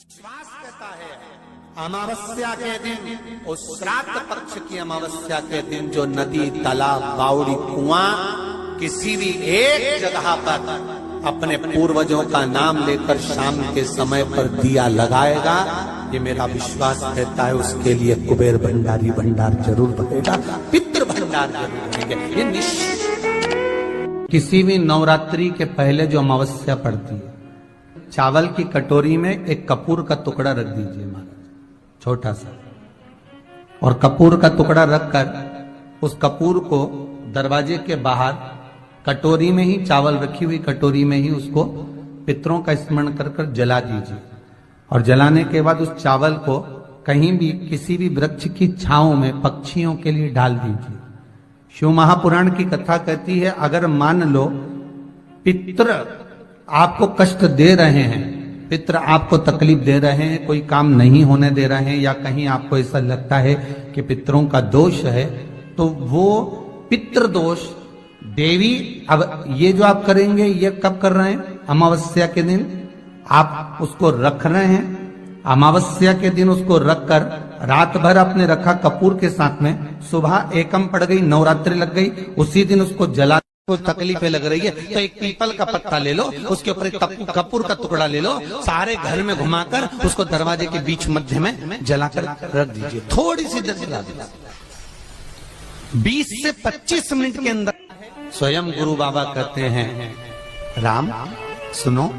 विश्वास कहता है अमावस्या के दिन, उस श्राद्ध पक्ष की अमावस्या के दिन जो नदी, तालाब, बावड़ी, कुआं किसी भी एक जगह पर अपने पूर्वजों का नाम लेकर शाम के समय पर दिया लगाएगा, ये मेरा विश्वास कहता है उसके लिए कुबेर भंडारी भंडार जरूर बनेगा, पितृ भंडार जरूर बनेंगे। ये निश्चित। किसी भी नवरात्रि के पहले जो अमावस्या पड़ती है, चावल की कटोरी में एक कपूर का टुकड़ा रख दीजिए महाराज, छोटा सा, और कपूर का टुकड़ा रखकर उस कपूर को दरवाजे के बाहर कटोरी में ही, चावल रखी हुई कटोरी में ही उसको पितरों का स्मरण कर कर जला दीजिए। और जलाने के बाद उस चावल को कहीं भी किसी भी वृक्ष की छांव में पक्षियों के लिए डाल दीजिए। शिव महापुराण की कथा कहती है, अगर मान लो पितृ आपको कष्ट दे रहे हैं, पितृ आपको तकलीफ दे रहे हैं, कोई काम नहीं होने दे रहे हैं, या कहीं आपको ऐसा लगता है कि पितरों का दोष है, तो वो पितृ दोष देवी, अब ये जो आप करेंगे ये कब कर रहे हैं? अमावस्या के दिन आप उसको रख रहे हैं। अमावस्या के दिन उसको रखकर रात भर आपने रखा कपूर के साथ में, सुबह एकम पड़ गई, नवरात्रि लग गई, उसी दिन उसको जला को तकलीफें लग रही है तो एक पीपल का पत्ता ले लो, उसके ऊपर एक कपूर का टुकड़ा ले लो, सारे घर में घुमाकर उसको दरवाजे के बीच मध्य में जलाकर रख दीजिए। थोड़ी सी देर जला दीजिए, 20 से 25 मिनट के अंदर। स्वयं गुरु बाबा कहते हैं, राम सुनो,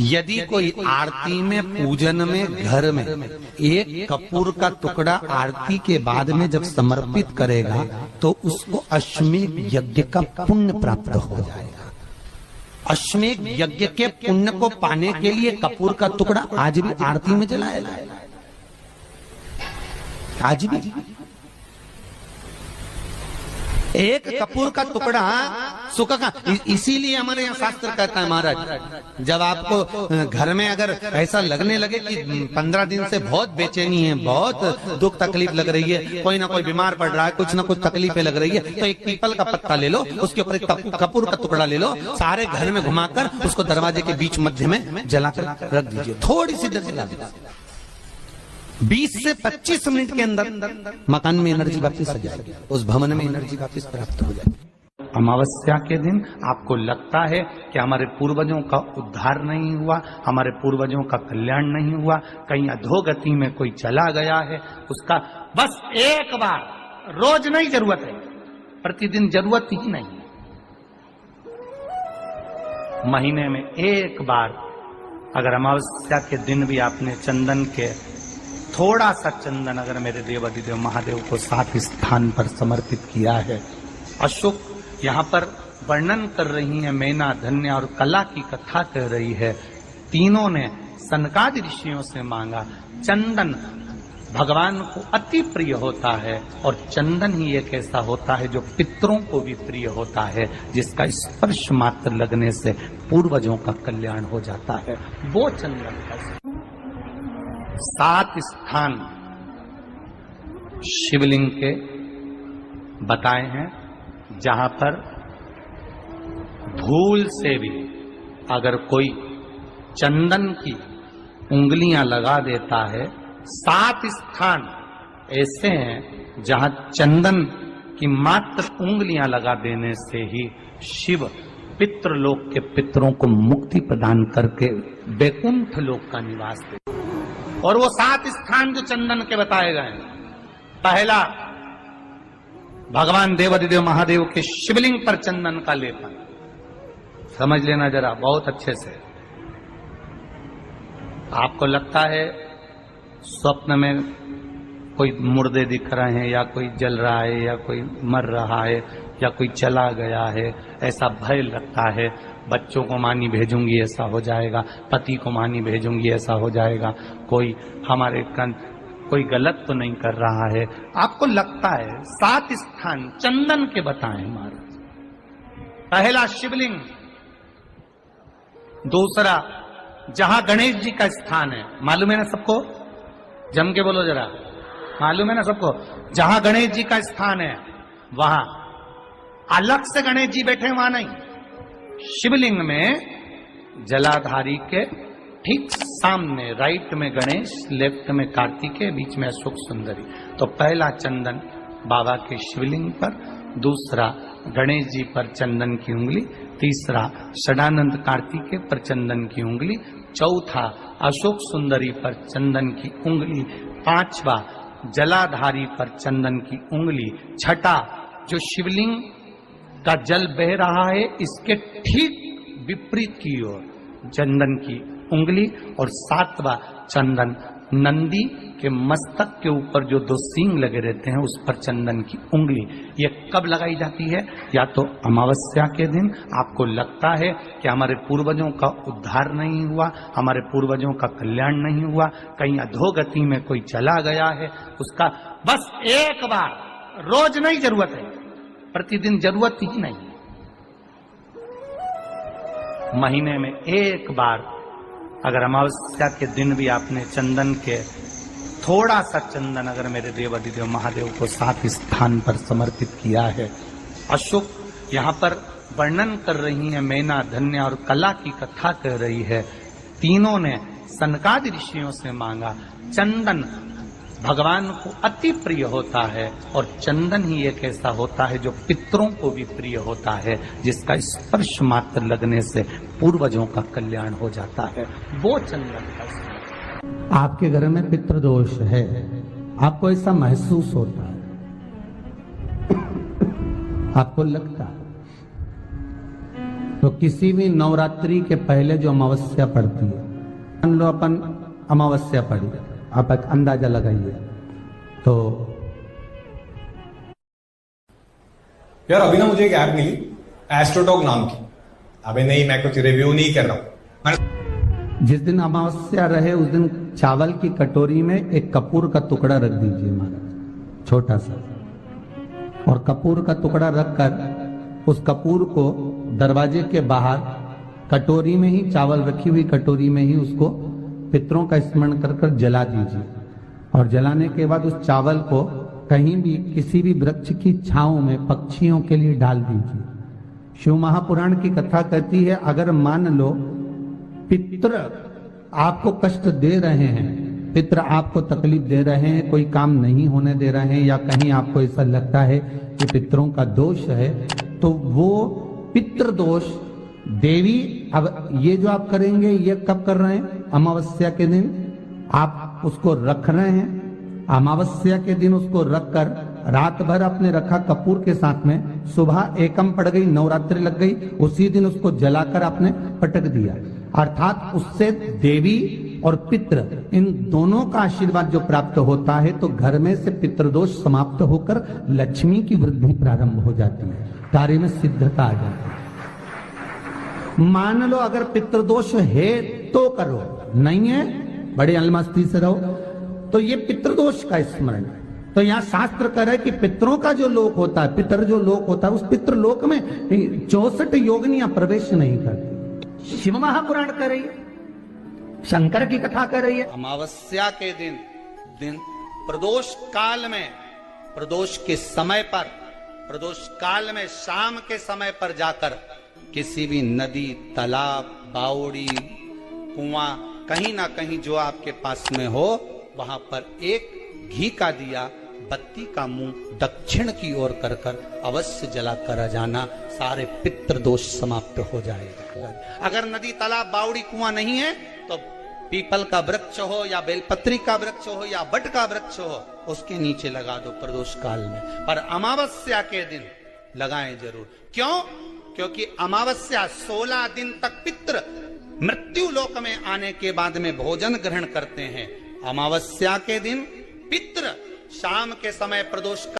यदि कोई आरती में, पूजन में, घर में एक कपूर का टुकड़ा आरती के बाद में जब समर्पित करेगा तो उसको अश्वमेध यज्ञ का पुण्य प्राप्त हो जाएगा। अश्वमेध यज्ञ के पुण्य को पाने के लिए कपूर का टुकड़ा आज भी आरती में जलाया जाएगा, आज भी। एक कपूर का टुकड़ा सुख का, इसीलिए हमारे यहाँ शास्त्र कहता है महाराज, जब आपको घर में अगर ऐसा लगने लगे कि 15 दिन से बहुत बेचैनी है, बहुत दुख तकलीफ लग रही है, कोई ना कोई बीमार पड़ रहा है, कुछ ना कुछ तकलीफें लग रही है, तो एक पीपल का पत्ता ले लो, उसके ऊपर एक कपूर का टुकड़ा ले लो, सारे घर में घुमाकर उसको दरवाजे के बीच मध्य में जलाकर रख दीजिए। थोड़ी सी देर जला दीजिए, 20 से 25 मिनट के अंदर मकान में एनर्जी वापस आ जाएगी, उस भवन में एनर्जी वापस प्राप्त हो जाएगी। अमावस्या के दिन आपको लगता है कि हमारे पूर्वजों का उद्धार नहीं हुआ, हमारे पूर्वजों का कल्याण नहीं हुआ, कहीं अधोगति में कोई चला गया है, उसका बस एक बार, रोज नहीं जरूरत है, प्रतिदिन जरूरत ही नहीं, महीने में एक बार अगर अमावस्या के दिन भी आपने चंदन के थोड़ा सा चंदन अगर मेरे देवाधिदेव महादेव को 7 स्थान पर समर्पित किया है। अशोक यहाँ पर वर्णन कर रही है, मैना, धन्य और कला की कथा कह रही है। तीनों ने सनकादि ऋषियों से मांगा। चंदन भगवान को अति प्रिय होता है, और चंदन ही एक ऐसा होता है जो पितरों को भी प्रिय होता है, जिसका स्पर्श मात्र लगने से पूर्वजों का कल्याण हो जाता है। वो चंदन का 7 स्थान शिवलिंग के बताए हैं, जहां पर भूल से भी अगर कोई चंदन की उंगलियां लगा देता है, 7 स्थान ऐसे हैं जहां चंदन की मात्र उंगलियां लगा देने से ही शिव पितृलोक के पितरों को मुक्ति प्रदान करके वैकुंठ लोक का निवास देते। और वो 7 स्थान जो चंदन के बताए गए, पहला भगवान देवाधिदेव महादेव के शिवलिंग पर चंदन का लेपन, समझ लेना जरा बहुत अच्छे से। आपको लगता है स्वप्न में कोई मुर्दे दिख रहे हैं, या कोई जल रहा है, या कोई मर रहा है, या कोई चला गया है, ऐसा भय लगता है, बच्चों को मानी भेजूंगी ऐसा हो जाएगा, पति को मानी भेजूंगी ऐसा हो जाएगा, कोई हमारे कोई गलत तो नहीं कर रहा है, आपको लगता है। 7 स्थान चंदन के बताएं महाराज। पहला शिवलिंग, दूसरा जहां गणेश जी का स्थान है, मालूम है ना सबको, जम के बोलो जरा, मालूम है ना सबको, जहां गणेश जी का स्थान है वहां अलग से गणेश जी बैठे, वहां नहीं, शिवलिंग में जलाधारी के ठीक सामने राइट में गणेश, लेफ्ट में कार्तिकेय, बीच में अशोक सुंदरी। तो पहला चंदन बाबा के शिवलिंग पर, दूसरा गणेश जी पर चंदन की उंगली, तीसरा षडानंद कार्तिकेय पर चंदन की उंगली, चौथा अशोक सुंदरी पर चंदन की उंगली, पांचवा जलाधारी पर चंदन की उंगली, छठा जो शिवलिंग का जल बह रहा है इसके ठीक विपरीत की ओर चंदन की उंगली, और सातवां चंदन नंदी के मस्तक के ऊपर जो दो सींग लगे रहते हैं उस पर चंदन की उंगली। ये कब लगाई जाती है? या तो अमावस्या के दिन आपको लगता है कि हमारे पूर्वजों का उद्धार नहीं हुआ, हमारे पूर्वजों का कल्याण नहीं हुआ, कहीं अधोगति में कोई चला गया है, उसका बस एक बार, रोज नहीं जरूरत है, प्रतिदिन जरूरत ही नहीं, महीने में एक बार अगर अमावस्या के दिन भी आपने चंदन के थोड़ा सा चंदन अगर मेरे देवाधिदेव महादेव को सात स्थान पर समर्पित किया है। अशोक यहाँ पर वर्णन कर रही है, मैना, धन्य और कला की कथा कह रही है। तीनों ने सनकादि ऋषियों से मांगा। चंदन भगवान को अति प्रिय होता है और चंदन ही एक ऐसा होता है जो पितरों को भी प्रिय होता है, जिसका स्पर्श मात्र लगने से पूर्वजों का कल्याण हो जाता है, वो चंदन का। आपके घर में पितृदोष है, आपको ऐसा महसूस होता है, आपको लगता है, तो किसी भी नवरात्रि के पहले जो अमावस्या पड़ती है, मान लो अपन अमावस्या पड़ी, आप एक अंदाजा लगाइए। तो यार अभी ना मुझे एक ऐप मिली एस्ट्रोटॉक नाम की। अबे नहीं, मैं कुछ रिव्यू नहीं कर रहा हूं। जिस दिन अमावस्या रहे उस दिन चावल की कटोरी में एक कपूर का टुकड़ा रख दीजिए महाराज, छोटा सा, और कपूर का टुकड़ा रखकर उस कपूर को दरवाजे के बाहर कटोरी में ही, चावल रखी हुई कटोरी में ही उसको पितरों का स्मरण कर कर जला दीजिए। और जलाने के बाद उस चावल को कहीं भी किसी भी वृक्ष की छांव में पक्षियों के लिए डाल दीजिए। शिव महापुराण की कथा कहती है, अगर मान लो पितृ आपको कष्ट दे रहे हैं, पितृ आपको तकलीफ दे रहे हैं, कोई काम नहीं होने दे रहे हैं, या कहीं आपको ऐसा लगता है कि पितरों का दोष है, तो वो पितृ दोष देवी, अब ये जो आप करेंगे ये कब कर रहे हैं? अमावस्या के दिन आप उसको रख रहे हैं। अमावस्या के दिन उसको रखकर रात भर आपने रखा कपूर के साथ में, सुबह एकम पड़ गई, नवरात्रि लग गई, उसी दिन उसको जलाकर आपने पटक दिया। अर्थात उससे देवी और पितृ इन दोनों का आशीर्वाद जो प्राप्त होता है, तो घर में से पितृदोष समाप्त होकर लक्ष्मी की वृद्धि प्रारंभ हो जाती है, कार्य में सिद्धता आ जाती है। मान लो अगर पितृदोष है तो करो, नहीं है बड़े अलमस्ती से रहो, तो ये पितृदोष का स्मरण। तो यहाँ शास्त्र कह रहा है कि पितरों का जो लोक होता है, पितर जो लोक होता है, उस पितृलोक में 64 योगिनियां प्रवेश नहीं करती। शिव महापुराण कर रही है, शंकर की कथा कर रही है। अमावस्या के दिन प्रदोष काल में, प्रदोष के समय पर, प्रदोष काल में शाम के समय पर जाकर किसी भी नदी, तालाब, बावड़ी, कुआं, कहीं ना कहीं जो आपके पास में हो, वहां पर एक घी का दिया, बत्ती का मुंह दक्षिण की ओर कर कर अवश्य जला कर जाना, सारे पितृ दोष समाप्त हो जाएगा। अगर नदी, तालाब, बावड़ी, कुआं नहीं है तो पीपल का वृक्ष हो या बेलपत्री का वृक्ष हो या बट का वृक्ष हो, उसके नीचे लगा दो प्रदोष काल में। पर अमावस्या के दिन लगाएं जरूर। क्यों? क्योंकि अमावस्या 16 दिन तक पितृ मृत्यु लोक में आने के बाद में भोजन ग्रहण करते हैं। अमावस्या के दिन पितृ शाम के समय प्रदोष